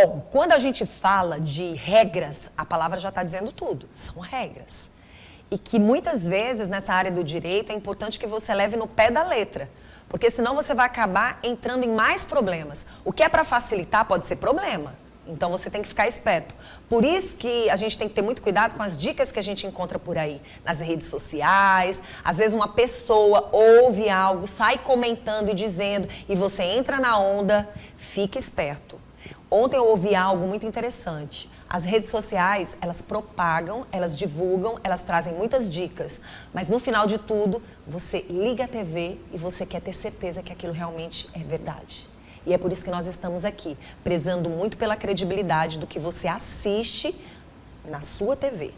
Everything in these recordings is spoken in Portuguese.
Bom, quando a gente fala de regras, a palavra já está dizendo tudo. São regras. E que muitas vezes, nessa área do direito, é importante que você leve no pé da letra. Porque senão você vai acabar entrando em mais problemas. O que é para facilitar pode ser problema. Então você tem que ficar esperto. Por isso que a gente tem que ter muito cuidado com as dicas que a gente encontra por aí, nas redes sociais. Às vezes uma pessoa ouve algo, sai comentando e dizendo, e você entra na onda, fique esperto. Ontem eu ouvi algo muito interessante. As redes sociais, elas propagam, elas divulgam, elas trazem muitas dicas. Mas no final de tudo, você liga a TV e você quer ter certeza que aquilo realmente é verdade. E é por isso que nós estamos aqui, prezando muito pela credibilidade do que você assiste na sua TV.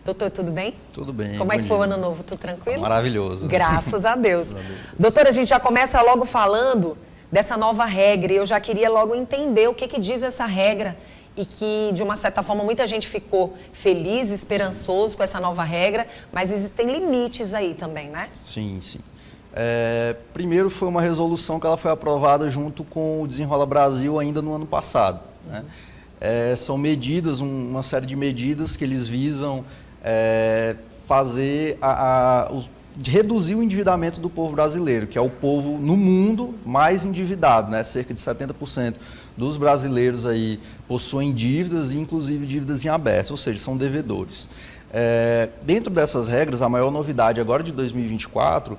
Doutor, tudo bem? Tudo bem. Como é que foi o ano novo? Tudo tranquilo? Maravilhoso. Graças a Deus. Doutor, a gente já começa logo falando dessa nova regra. E eu já queria logo entender o que diz essa regra. E que, de uma certa forma, muita gente ficou feliz, esperançoso com essa nova regra. Mas existem limites aí também, né? Sim, sim. Primeiro foi uma resolução que ela foi aprovada junto com o Desenrola Brasil ainda no ano passado. Né? São medidas, uma série de medidas que eles visam fazer reduzir o endividamento do povo brasileiro, que é o povo no mundo mais endividado, né? Cerca de 70% dos brasileiros aí possuem dívidas, inclusive dívidas em aberto, ou seja, são devedores. Dentro dessas regras, a maior novidade agora de 2024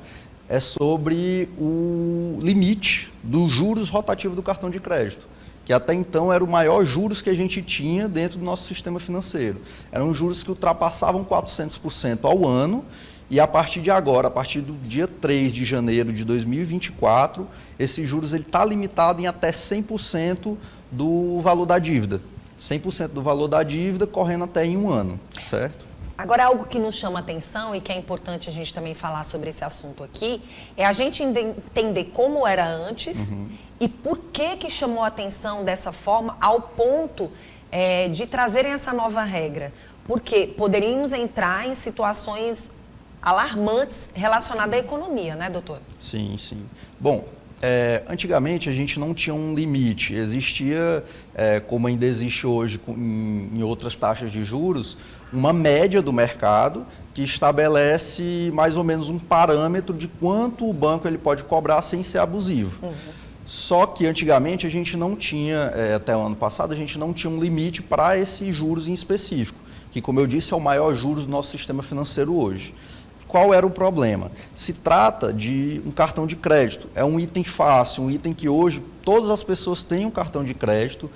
é sobre o limite dos juros rotativos do cartão de crédito, que até então era o maior juros que a gente tinha dentro do nosso sistema financeiro. Eram juros que ultrapassavam 400% ao ano e a partir de agora, a partir do dia 3 de janeiro de 2024, esse juros está limitado em até 100% do valor da dívida. 100% do valor da dívida correndo até em um ano, certo? Agora, algo que nos chama atenção e que é importante a gente também falar sobre esse assunto aqui, é a gente entender como era antes e por que chamou a atenção dessa forma ao ponto de trazerem essa nova regra. Porque poderíamos entrar em situações alarmantes relacionadas à economia, né, doutor? Sim, sim. Bom, antigamente a gente não tinha um limite. Existia, como ainda existe hoje em outras taxas de juros, uma média do mercado que estabelece mais ou menos um parâmetro de quanto o banco ele pode cobrar sem ser abusivo. Só que antigamente a gente não tinha, até o ano passado, a gente não tinha um limite para esses juros em específico, que, como eu disse, é o maior juros do nosso sistema financeiro hoje. Qual era o problema? Se trata de um cartão de crédito. É um item fácil, um item que hoje todas as pessoas têm um cartão de crédito.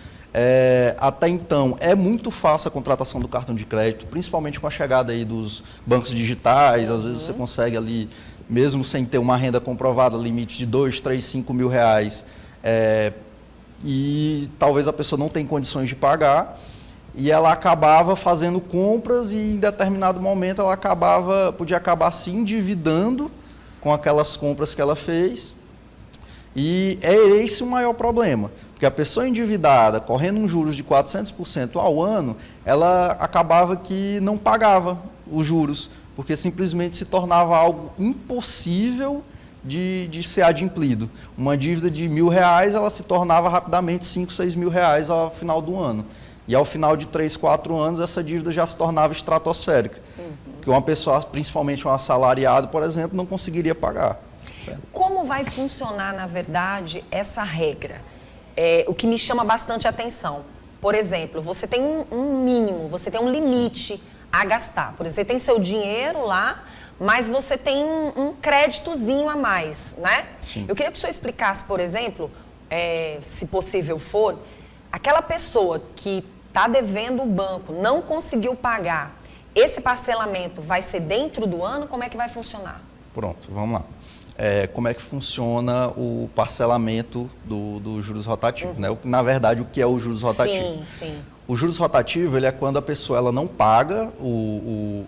Até então, é muito fácil a contratação do cartão de crédito, principalmente com a chegada aí dos bancos digitais. Às vezes você consegue ali, mesmo sem ter uma renda comprovada, limite de 2, 3, 5 mil reais. E talvez a pessoa não tenha condições de pagar. E ela acabava fazendo compras e em determinado momento ela podia acabar se endividando com aquelas compras que ela fez. E é esse o maior problema, porque a pessoa endividada, correndo um juros de 400% ao ano, ela acabava que não pagava os juros, porque simplesmente se tornava algo impossível de ser adimplido. Uma dívida de R$1.000, ela se tornava rapidamente 5, 6 mil reais ao final do ano. E ao final de 3, 4 anos, essa dívida já se tornava estratosférica. Que uma pessoa, principalmente um assalariado, por exemplo, não conseguiria pagar. Certo? Como vai funcionar, na verdade, essa regra? O que me chama bastante atenção. Por exemplo, você tem um mínimo, você tem um limite a gastar. Por exemplo, você tem seu dinheiro lá, mas você tem um créditozinho a mais, né? Sim. Eu queria que o senhor explicasse, por exemplo, se possível for, aquela pessoa que está devendo o banco, não conseguiu pagar, esse parcelamento vai ser dentro do ano? Como é que vai funcionar? Pronto, vamos lá. Como é que funciona o parcelamento do juros rotativo, né? Na verdade, o que é o juros rotativo? Sim, sim. O juros rotativo ele é quando a pessoa ela não paga o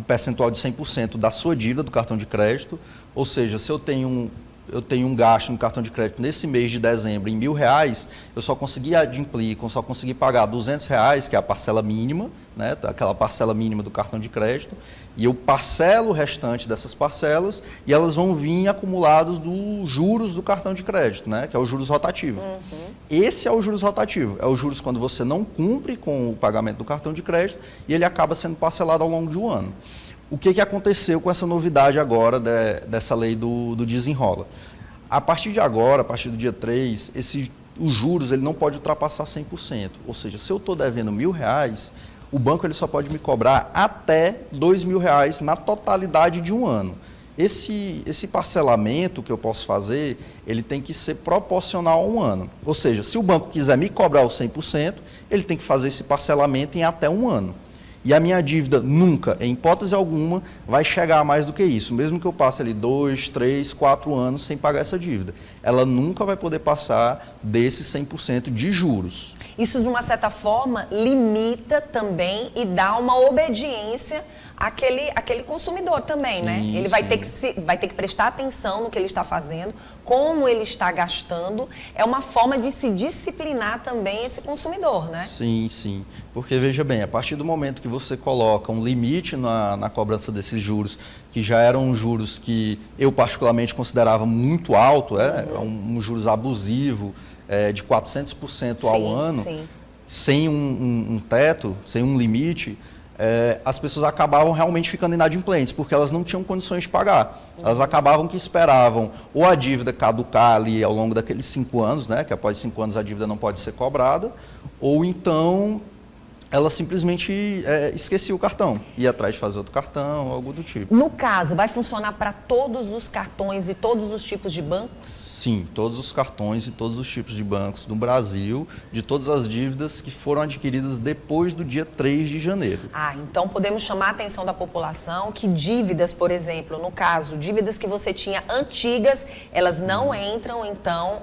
percentual de 100% da sua dívida do cartão de crédito, ou seja, se eu tenho eu tenho um gasto no cartão de crédito nesse mês de dezembro em R$1.000, eu só consegui adimplir, só consegui pagar R$200, que é a parcela mínima, né, aquela parcela mínima do cartão de crédito, e eu parcelo o restante dessas parcelas e elas vão vir acumulados dos juros do cartão de crédito, né, que é o juros rotativo. Esse é o juros rotativo, é o juros quando você não cumpre com o pagamento do cartão de crédito e ele acaba sendo parcelado ao longo de um ano. O que aconteceu com essa novidade agora dessa lei do desenrola? A partir de agora, a partir do dia 3, os juros ele não pode ultrapassar 100%. Ou seja, se eu estou devendo R$1.000, o banco ele só pode me cobrar até R$2.000 na totalidade de um ano. Esse parcelamento que eu posso fazer, ele tem que ser proporcional a um ano. Ou seja, se o banco quiser me cobrar os 100%, ele tem que fazer esse parcelamento em até um ano. E a minha dívida nunca, em hipótese alguma, vai chegar a mais do que isso. Mesmo que eu passe ali 2, 3, 4 anos sem pagar essa dívida. Ela nunca vai poder passar desses 100% de juros. Isso, de uma certa forma, limita também e dá uma obediência àquele consumidor também, né? Ele vai ter que prestar atenção no que ele está fazendo, como ele está gastando. É uma forma de se disciplinar também esse consumidor, né? Sim, sim. Porque, veja bem, a partir do momento que você coloca um limite na cobrança desses juros, que já eram juros que eu particularmente considerava muito alto, um juros abusivo, de 400% ao ano, sem um teto, sem um limite, as pessoas acabavam realmente ficando inadimplentes, porque elas não tinham condições de pagar. Elas acabavam que esperavam ou a dívida caducar ali ao longo daqueles 5 anos, né, que após 5 anos a dívida não pode ser cobrada, ou então ela simplesmente esquecia o cartão, ia atrás de fazer outro cartão, algo do tipo. No caso, vai funcionar para todos os cartões e todos os tipos de bancos? Sim, todos os cartões e todos os tipos de bancos do Brasil, de todas as dívidas que foram adquiridas depois do dia 3 de janeiro. Então podemos chamar a atenção da população que dívidas, por exemplo, no caso, dívidas que você tinha antigas, elas não entram, então,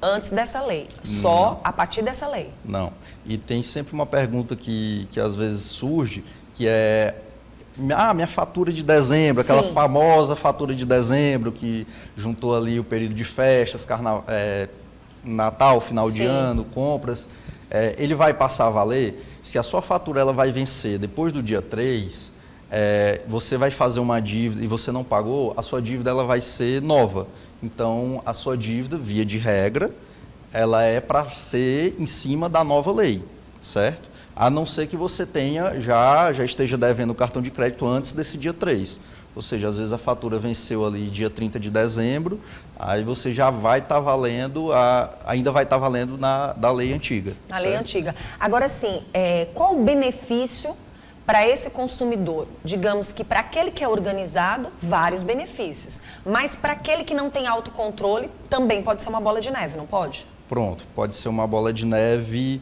antes dessa lei, só a partir dessa lei. Não. E tem sempre uma pergunta que às vezes surge, que é minha fatura de dezembro, aquela famosa fatura de dezembro que juntou ali o período de festas, Natal, final de ano, compras, ele vai passar a valer? Se a sua fatura ela vai vencer depois do dia 3, você vai fazer uma dívida e você não pagou, a sua dívida ela vai ser nova. Então, a sua dívida, via de regra, ela é para ser em cima da nova lei, certo? A não ser que você já esteja devendo o cartão de crédito antes desse dia 3. Ou seja, às vezes a fatura venceu ali dia 30 de dezembro, aí você já vai estar valendo, ainda vai estar valendo da lei antiga. Na lei antiga. Agora sim, qual o benefício para esse consumidor? Digamos que para aquele que é organizado, vários benefícios. Mas para aquele que não tem autocontrole, também pode ser uma bola de neve, não pode? Pronto, pode ser uma bola de neve.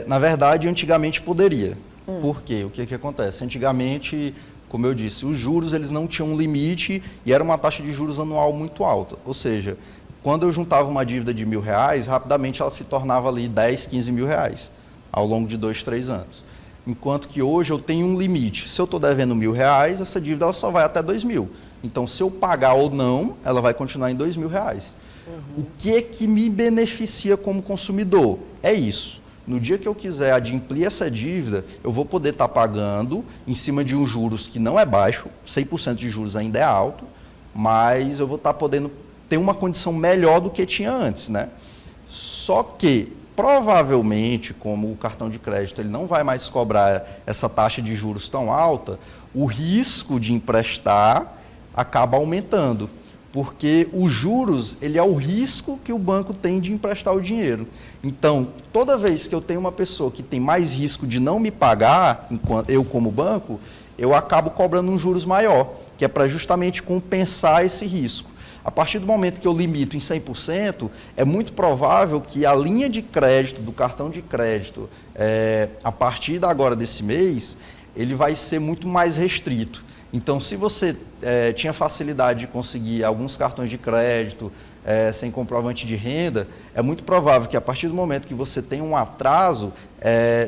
Na verdade, antigamente poderia. Por quê? O que acontece? Antigamente, como eu disse, os juros eles não tinham um limite e era uma taxa de juros anual muito alta. Ou seja, quando eu juntava uma dívida de R$1.000, rapidamente ela se tornava ali 10, 15 mil reais ao longo de 2, 3 anos. Enquanto que hoje eu tenho um limite. Se eu estou devendo R$1.000, essa dívida ela só vai até R$2.000. Então, se eu pagar ou não, ela vai continuar em R$2.000. O que me beneficia como consumidor? É isso. No dia que eu quiser adimplir essa dívida, eu vou poder estar pagando em cima de um juros que não é baixo, 100% de juros ainda é alto, mas eu vou estar podendo ter uma condição melhor do que tinha antes, né? Só que provavelmente, como o cartão de crédito ele não vai mais cobrar essa taxa de juros tão alta, o risco de emprestar acaba aumentando, porque os juros ele é o risco que o banco tem de emprestar o dinheiro. Então, toda vez que eu tenho uma pessoa que tem mais risco de não me pagar, eu como banco, eu acabo cobrando um juros maior, que é para justamente compensar esse risco. A partir do momento que eu limito em 100%, é muito provável que a linha de crédito do cartão de crédito, a partir agora desse mês, ele vai ser muito mais restrito. Então, se você tinha facilidade de conseguir alguns cartões de crédito sem comprovante de renda, é muito provável que a partir do momento que você tem um atraso,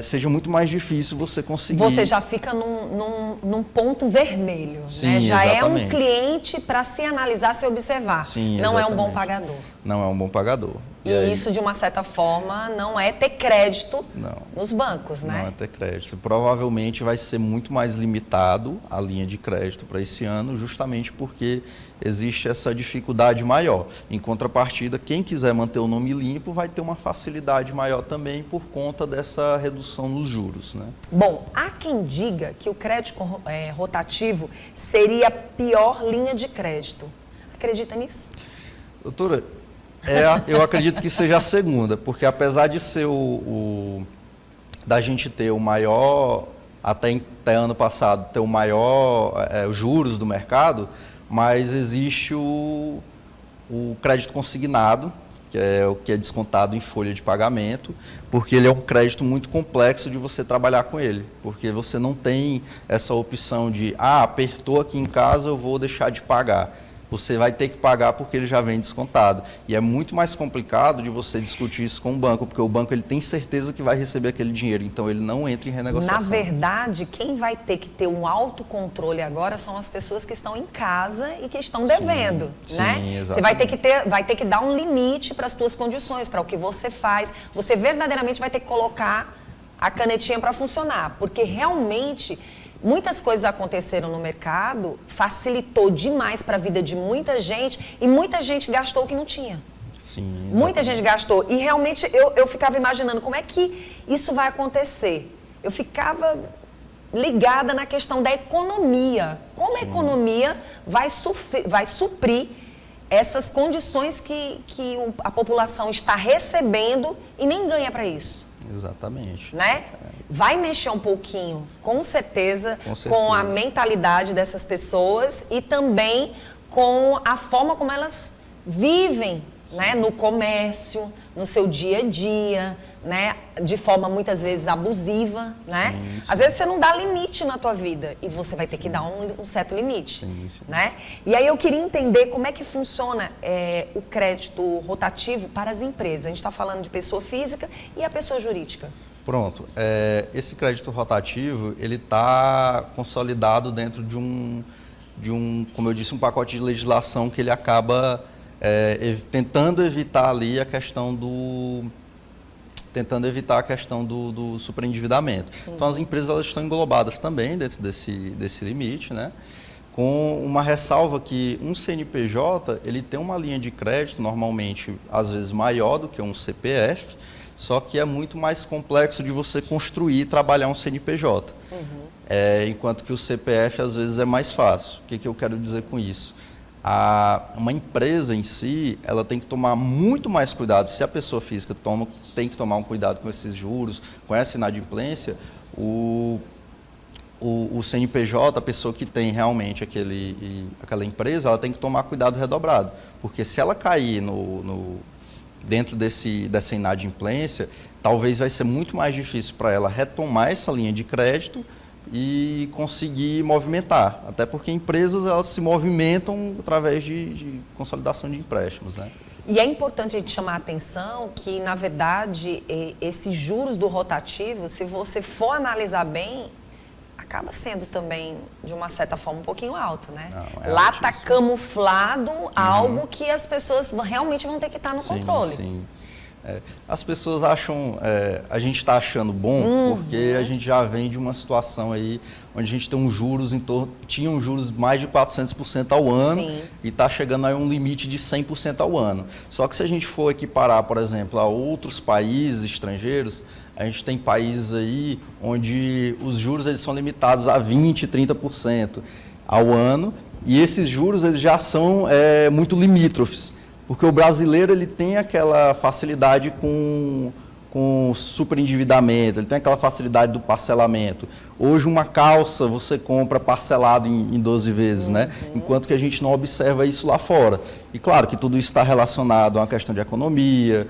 seja muito mais difícil você conseguir. Você já fica num ponto vermelho, Sim, né? Já exatamente. é um cliente para se analisar, se observar. Sim, não é um bom exatamente. pagador. Não é um bom pagador. E aí, isso, de uma certa forma, não é ter crédito nos bancos, né? Não é ter crédito. Provavelmente vai ser muito mais limitado a linha de crédito para esse ano, justamente porque existe essa dificuldade maior. Em contrapartida, quem quiser manter o nome limpo vai ter uma facilidade maior também por conta dessa redução nos juros, né? Bom, há quem diga que o crédito rotativo seria a pior linha de crédito. Acredita nisso? Doutora, eu acredito que seja a segunda, porque apesar de ser da gente ter o maior, até ano passado, ter o maior juros do mercado, mas existe o crédito consignado, que é o que é descontado em folha de pagamento, porque ele é um crédito muito complexo de você trabalhar com ele, porque você não tem essa opção de, apertou aqui em casa, eu vou deixar de pagar. Você vai ter que pagar porque ele já vem descontado. E é muito mais complicado de você discutir isso com o banco, porque o banco ele tem certeza que vai receber aquele dinheiro, então ele não entra em renegociação. Na verdade, quem vai ter que ter um autocontrole agora são as pessoas que estão em casa e que estão devendo, né? Sim, exatamente. Você vai ter que dar um limite para as suas condições, para o que você faz. Você verdadeiramente vai ter que colocar a canetinha para funcionar, porque realmente muitas coisas aconteceram no mercado, facilitou demais para a vida de muita gente e muita gente gastou o que não tinha. Sim, exatamente. Muita gente gastou. E realmente eu ficava imaginando como é que isso vai acontecer. Eu ficava ligada na questão da economia. Como a economia vai suprir essas condições que a população está recebendo e nem ganha para isso. Exatamente. Né? Vai mexer um pouquinho, com certeza, com a mentalidade dessas pessoas e também com a forma como elas vivem, né? No comércio, no seu dia a dia, né? De forma muitas vezes abusiva, né? Sim. Às vezes você não dá limite na tua vida e você vai ter que dar um certo limite, Sim. né? E aí eu queria entender como é que funciona o crédito rotativo para as empresas. A gente está falando de pessoa física e a pessoa jurídica. Pronto. Esse crédito rotativo, ele está consolidado dentro de um, como eu disse, um pacote de legislação que ele acaba tentando evitar ali a questão do superendividamento. Então, as empresas elas estão englobadas também dentro desse limite, né? Com uma ressalva que um CNPJ, ele tem uma linha de crédito, normalmente, às vezes, maior do que um CPF, só que é muito mais complexo de você construir e trabalhar um CNPJ. Enquanto que o CPF, às vezes, é mais fácil. O que eu quero dizer com isso? Uma empresa em si, ela tem que tomar muito mais cuidado. Se a pessoa física tem que tomar um cuidado com esses juros, com essa inadimplência, o CNPJ, a pessoa que tem realmente aquela empresa, ela tem que tomar cuidado redobrado. Porque se ela cair dentro dessa inadimplência, talvez vai ser muito mais difícil para ela retomar essa linha de crédito e conseguir movimentar. Até porque empresas elas se movimentam através de consolidação de empréstimos, né? E é importante a gente chamar a atenção que, na verdade, esses juros do rotativo, se você for analisar bem, acaba sendo também, de uma certa forma, um pouquinho alto, né? Lá está camuflado algo que as pessoas realmente vão ter que estar no controle. Sim. As pessoas acham, a gente está achando bom porque a gente já vem de uma situação aí onde a gente tem uns juros tinha uns juros mais de 400% ao ano. Sim. E está chegando aí um limite de 100% ao ano. Só que se a gente for equiparar, por exemplo, a outros países estrangeiros, a gente tem países aí onde os juros eles são limitados a 20%, 30% ao ano e esses juros eles já são muito limítrofes. Porque o brasileiro ele tem aquela facilidade com superendividamento, ele tem aquela facilidade do parcelamento. Hoje uma calça você compra parcelado em 12 vezes, né? Enquanto que a gente não observa isso lá fora. E claro que tudo isso está relacionado a uma questão de economia,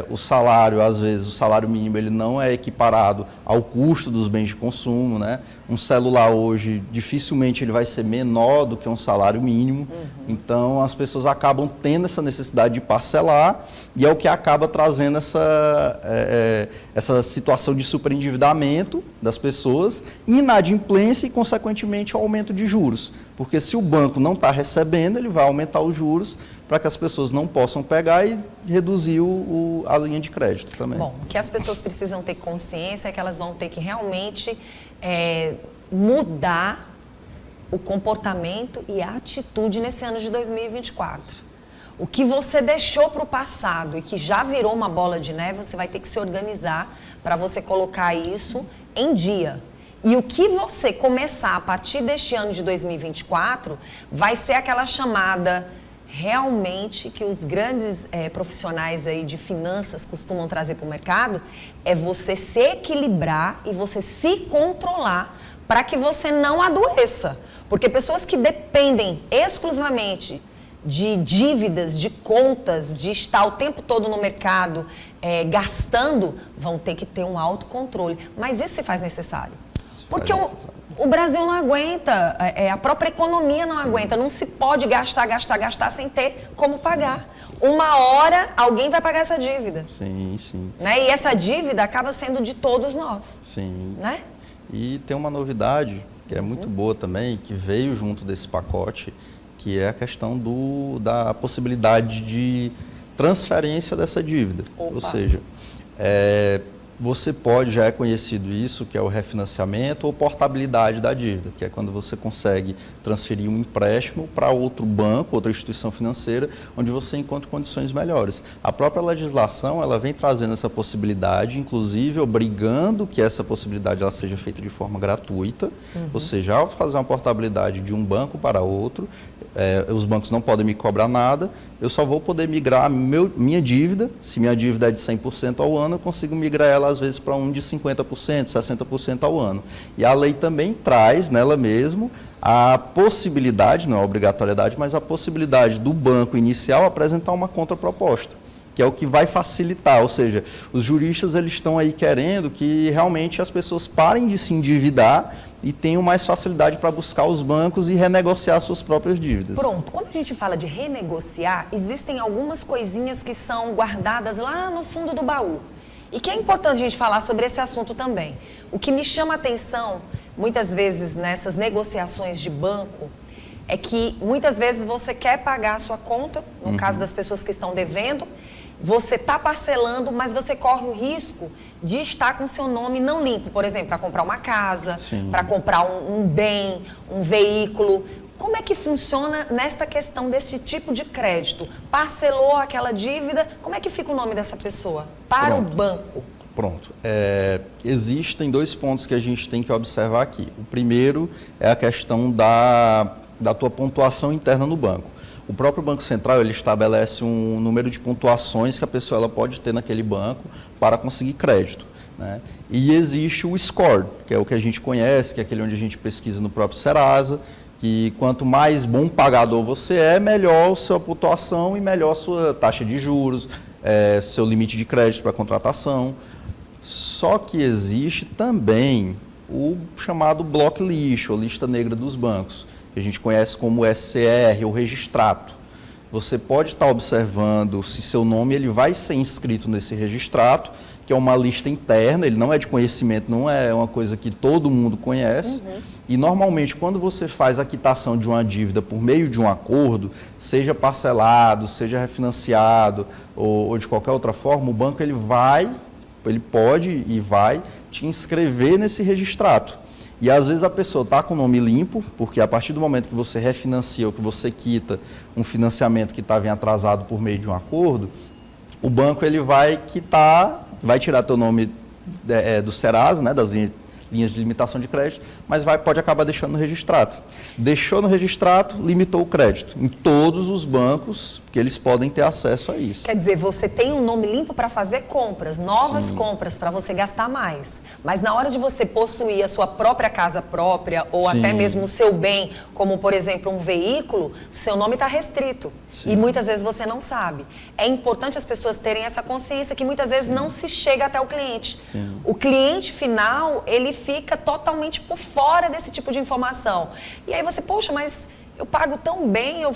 o salário, às vezes, o salário mínimo ele não é equiparado ao custo dos bens de consumo, né? Um celular hoje, dificilmente ele vai ser menor do que um salário mínimo, então as pessoas acabam tendo essa necessidade de parcelar e é o que acaba trazendo essa situação de superendividamento das pessoas, inadimplência e, consequentemente, o aumento de juros. Porque se o banco não está recebendo, ele vai aumentar os juros para que as pessoas não possam pegar e reduzir a linha de crédito também. Bom, o que as pessoas precisam ter consciência é que elas vão ter que realmente mudar o comportamento e a atitude nesse ano de 2024. O que você deixou para o passado e que já virou uma bola de neve, você vai ter que se organizar para você colocar isso em dia. E o que você começar a partir deste ano de 2024 vai ser aquela chamada realmente que os grandes profissionais aí de finanças costumam trazer para o mercado, é você se equilibrar e você se controlar para que você não adoeça. Porque pessoas que dependem exclusivamente de dívidas, de contas, de estar o tempo todo no mercado gastando, vão ter que ter um autocontrole. Mas isso se faz necessário. Porque o Brasil não aguenta, a própria economia não aguenta, não se pode gastar sem ter como pagar. Uma hora alguém vai pagar essa dívida. Sim, sim. Né? E essa dívida acaba sendo de todos nós. Sim. Né? E tem uma novidade que é muito boa também, que veio junto desse pacote, que é a questão da possibilidade de transferência dessa dívida. Opa. Ou seja, você pode, já é conhecido isso, que é o refinanciamento ou portabilidade da dívida, que é quando você consegue transferir um empréstimo para outro banco, outra instituição financeira, onde você encontra condições melhores. A própria legislação, ela vem trazendo essa possibilidade, inclusive obrigando que essa possibilidade ela seja feita de forma gratuita, ou seja, ao fazer uma portabilidade de um banco para outro, os bancos não podem me cobrar nada, eu só vou poder migrar minha dívida, se minha dívida é de 100% ao ano, eu consigo migrar ela às vezes para um de 50%, 60% ao ano. E a lei também traz nela mesmo a possibilidade, não é a obrigatoriedade, mas a possibilidade do banco inicial apresentar uma contraproposta, que é o que vai facilitar, ou seja, os juristas eles estão aí querendo que realmente as pessoas parem de se endividar e tenham mais facilidade para buscar os bancos e renegociar suas próprias dívidas. Pronto, quando a gente fala de renegociar, existem algumas coisinhas que são guardadas lá no fundo do baú. E que é importante a gente falar sobre esse assunto também. O que me chama a atenção, muitas vezes, nessas negociações de banco, é que muitas vezes você quer pagar a sua conta, no caso das pessoas que estão devendo, você está parcelando, mas você corre o risco de estar com seu nome não limpo. Por exemplo, para comprar uma casa, para comprar um bem, um veículo. Como é que funciona nesta questão desse tipo de crédito? Parcelou aquela dívida, como é que fica o nome dessa pessoa? Para o banco. Pronto. Existem dois pontos que a gente tem que observar aqui. O primeiro é a questão da tua pontuação interna no banco. O próprio Banco Central ele estabelece um número de pontuações que a pessoa ela pode ter naquele banco para conseguir crédito, né? E existe o score, que é o que a gente conhece, que é aquele onde a gente pesquisa no próprio Serasa, que quanto mais bom pagador você é, melhor a sua pontuação e melhor a sua taxa de juros, seu limite de crédito para contratação. Só que existe também o chamado blacklist, ou lista negra dos bancos, que a gente conhece como SCR, ou registrato. Você pode estar observando se seu nome ele vai ser inscrito nesse registrato, que é uma lista interna, ele não é de conhecimento, não é uma coisa que todo mundo conhece. E normalmente quando você faz a quitação de uma dívida por meio de um acordo, seja parcelado, seja refinanciado ou de qualquer outra forma, o banco ele pode e vai te inscrever nesse registrato. E às vezes a pessoa está com o nome limpo, porque a partir do momento que você refinancia ou que você quita um financiamento que estava atrasado por meio de um acordo, o banco ele vai quitar, vai tirar teu nome do Serasa, né, das linhas de limitação de crédito, mas pode acabar deixando no registrado. Deixou no registrado, limitou o crédito em todos os bancos, que eles podem ter acesso a isso. Quer dizer, você tem um nome limpo para fazer compras, novas compras, para você gastar mais. Mas na hora de você possuir a sua própria casa própria, ou até mesmo o seu bem, como por exemplo um veículo, o seu nome está restrito. E muitas vezes você não sabe. É importante as pessoas terem essa consciência que muitas vezes não se chega até o cliente. O cliente final, ele fica totalmente por fora desse tipo de informação. E aí você, poxa, mas eu pago tão bem, eu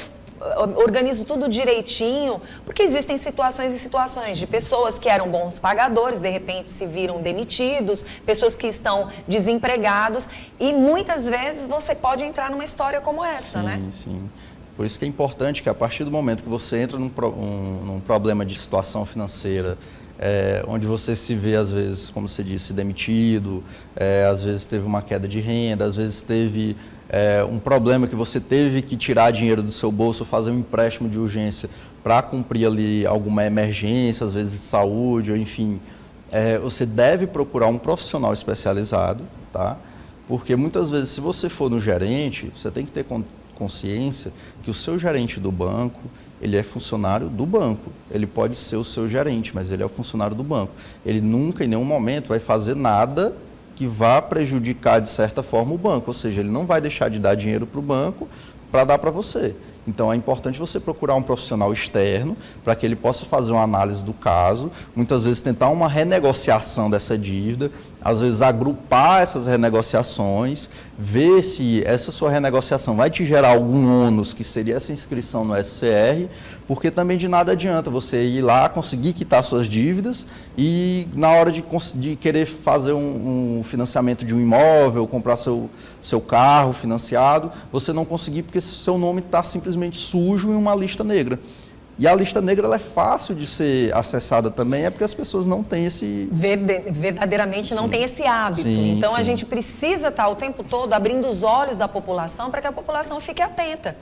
organizo tudo direitinho, porque existem situações e situações de pessoas que eram bons pagadores, de repente se viram demitidos, pessoas que estão desempregados, e muitas vezes você pode entrar numa história como essa, né? Sim. Por isso que é importante que a partir do momento que você entra num problema de situação financeira, onde você se vê, às vezes, como você disse, demitido, às vezes teve uma queda de renda, às vezes teve um problema que você teve que tirar dinheiro do seu bolso, fazer um empréstimo de urgência para cumprir ali alguma emergência, às vezes de saúde, ou enfim, você deve procurar um profissional especializado, tá? Porque muitas vezes, se você for no gerente, você tem que ter consciência que o seu gerente do banco, ele é funcionário do banco. Ele pode ser o seu gerente, mas ele é o funcionário do banco. Ele nunca, em nenhum momento, vai fazer nada que vá prejudicar, de certa forma, o banco. Ou seja, ele não vai deixar de dar dinheiro para o banco para dar para você. Então, é importante você procurar um profissional externo para que ele possa fazer uma análise do caso, muitas vezes tentar uma renegociação dessa dívida, às vezes agrupar essas renegociações, ver se essa sua renegociação vai te gerar algum ônus, que seria essa inscrição no SCR, porque também de nada adianta você ir lá, conseguir quitar suas dívidas e na hora de querer fazer um financiamento de um imóvel, comprar seu carro financiado, você não conseguir porque seu nome está simplesmente sujo em uma lista negra. E a lista negra ela é fácil de ser acessada também, porque as pessoas não têm esse... Verdadeiramente não tem esse hábito. Então a gente precisa estar o tempo todo abrindo os olhos da população para que a população fique atenta.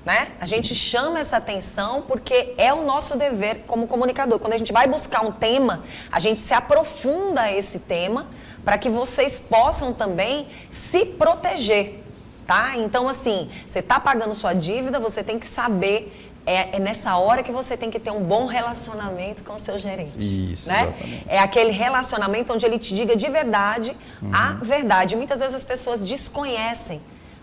Né? A gente chama essa atenção porque é o nosso dever como comunicador. Quando a gente vai buscar um tema, a gente se aprofunda a esse tema para que vocês possam também se proteger. Tá? Então, assim, você está pagando sua dívida, você tem que saber... É nessa hora que você tem que ter um bom relacionamento com o seu gerente. Isso, né? Exatamente. É aquele relacionamento onde ele te diga de verdade a verdade. Muitas vezes as pessoas desconhecem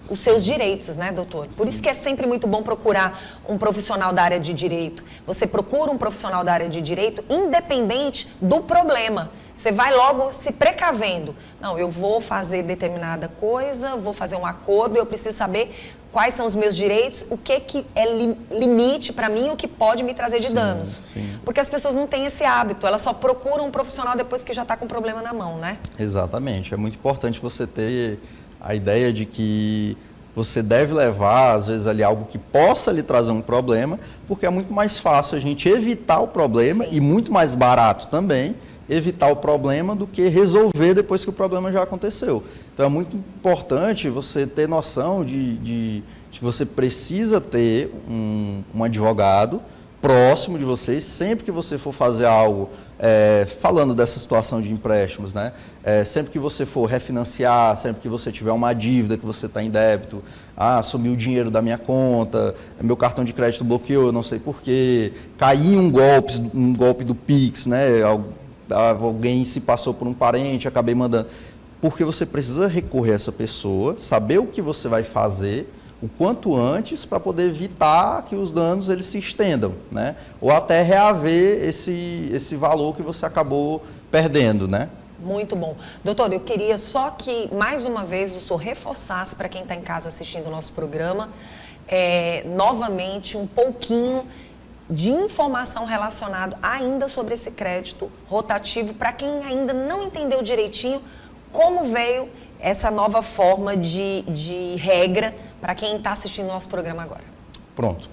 os seus direitos, né, doutor? Por isso que é sempre muito bom procurar um profissional da área de direito. Você procura um profissional da área de direito independente do problema. Você vai logo se precavendo. Não, eu vou fazer determinada coisa, vou fazer um acordo, eu preciso saber quais são os meus direitos, o que é limite para mim, o que pode me trazer de danos. Porque as pessoas não têm esse hábito, elas só procuram um profissional depois que já está com o problema na mão, né? Exatamente. É muito importante você ter a ideia de que você deve levar, às vezes, ali algo que possa lhe trazer um problema, porque é muito mais fácil a gente evitar o problema e muito mais barato também evitar o problema do que resolver depois que o problema já aconteceu. Então, é muito importante você ter noção de que você precisa ter um advogado próximo de vocês, sempre que você for fazer algo, falando dessa situação de empréstimos, né? Sempre que você for refinanciar, sempre que você tiver uma dívida que você está em débito, sumiu o dinheiro da minha conta, meu cartão de crédito bloqueou, eu não sei porquê, caí um golpe do Pix, né? Alguém se passou por um parente, acabei mandando. Porque você precisa recorrer a essa pessoa, saber o que você vai fazer o quanto antes para poder evitar que os danos eles se estendam, né? Ou até reaver esse valor que você acabou perdendo, né? Muito bom. Doutor, eu queria só que, mais uma vez, o senhor reforçasse para quem está em casa assistindo o nosso programa, novamente, um pouquinho de informação relacionada ainda sobre esse crédito rotativo, para quem ainda não entendeu direitinho como veio essa nova forma de regra para quem está assistindo o nosso programa agora. Pronto.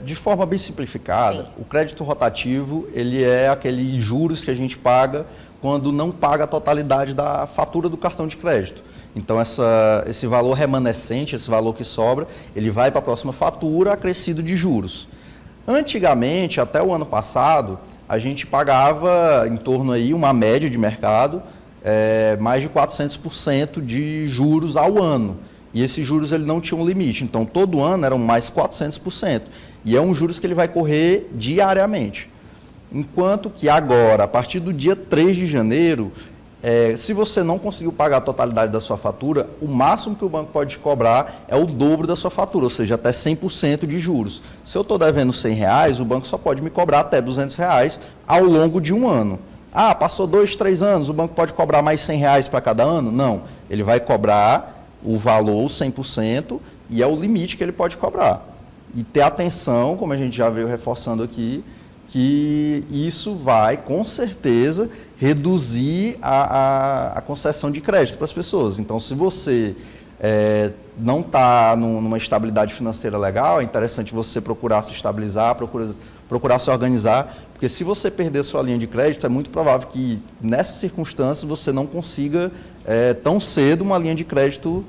De forma bem simplificada, o crédito rotativo ele é aquele juros que a gente paga quando não paga a totalidade da fatura do cartão de crédito. Então, esse valor remanescente, esse valor que sobra, ele vai para a próxima fatura acrescido de juros. Antigamente, até o ano passado, a gente pagava em torno aí uma média de mercado mais de 400% de juros ao ano. E esses juros ele não tinha um limite, então todo ano eram mais 400%. E é um juros que ele vai correr diariamente. Enquanto que agora, a partir do dia 3 de janeiro, se você não conseguiu pagar a totalidade da sua fatura, o máximo que o banco pode cobrar é o dobro da sua fatura, ou seja, até 100% de juros. Se eu estou devendo R$100, o banco só pode me cobrar até R$200 ao longo de um ano. Ah, passou 2, 3 anos, o banco pode cobrar mais R$100 para cada ano? Não, ele vai cobrar o valor 100% e é o limite que ele pode cobrar. E ter atenção, como a gente já veio reforçando aqui, que isso vai, com certeza, reduzir a concessão de crédito para as pessoas. Então, se você não está numa estabilidade financeira legal, é interessante você procurar se estabilizar, procurar se organizar, porque se você perder sua linha de crédito, é muito provável que, nessas circunstâncias, você não consiga tão cedo uma linha de crédito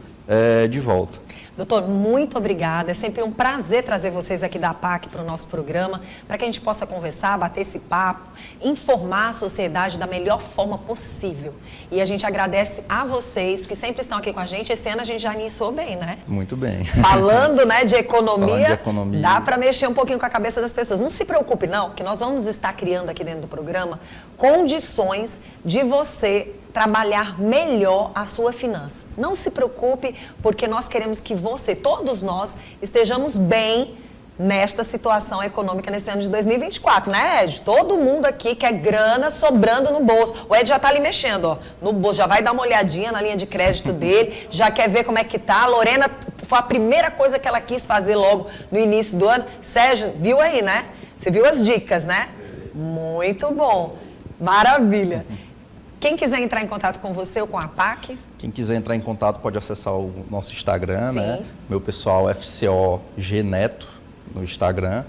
de volta. Doutor, muito obrigada. É sempre um prazer trazer vocês aqui da APAC para o nosso programa, para que a gente possa conversar, bater esse papo, informar a sociedade da melhor forma possível. E a gente agradece a vocês que sempre estão aqui com a gente. Esse ano a gente já iniciou bem, né? Muito bem. Falando, né, de economia, Falando de economia, dá para mexer um pouquinho com a cabeça das pessoas. Não se preocupe não, que nós vamos estar criando aqui dentro do programa condições de você trabalhar melhor a sua finança. Não se preocupe, porque nós queremos que você, todos nós, estejamos bem nesta situação econômica nesse ano de 2024, né, Ed? Todo mundo aqui quer grana sobrando no bolso. O Ed já tá ali mexendo, ó, no bolso, já vai dar uma olhadinha na linha de crédito dele, já quer ver como é que tá. A Lorena, foi a primeira coisa que ela quis fazer logo no início do ano. Sérgio, viu aí, né? Você viu as dicas, né? Muito bom. Maravilha. Quem quiser entrar em contato com você ou com a APAC? Quem quiser entrar em contato pode acessar o nosso Instagram, Sim. né? Meu pessoal FCOG Neto no Instagram.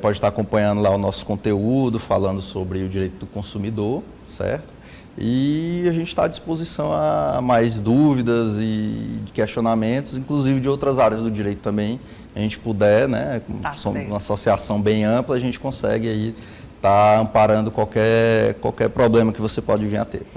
Pode estar acompanhando lá o nosso conteúdo, falando sobre o direito do consumidor, certo? E a gente está à disposição a mais dúvidas e questionamentos, inclusive de outras áreas do direito também. A gente puder, né? Somos uma associação bem ampla, a gente consegue aí tá amparando qualquer problema que você pode vir a ter.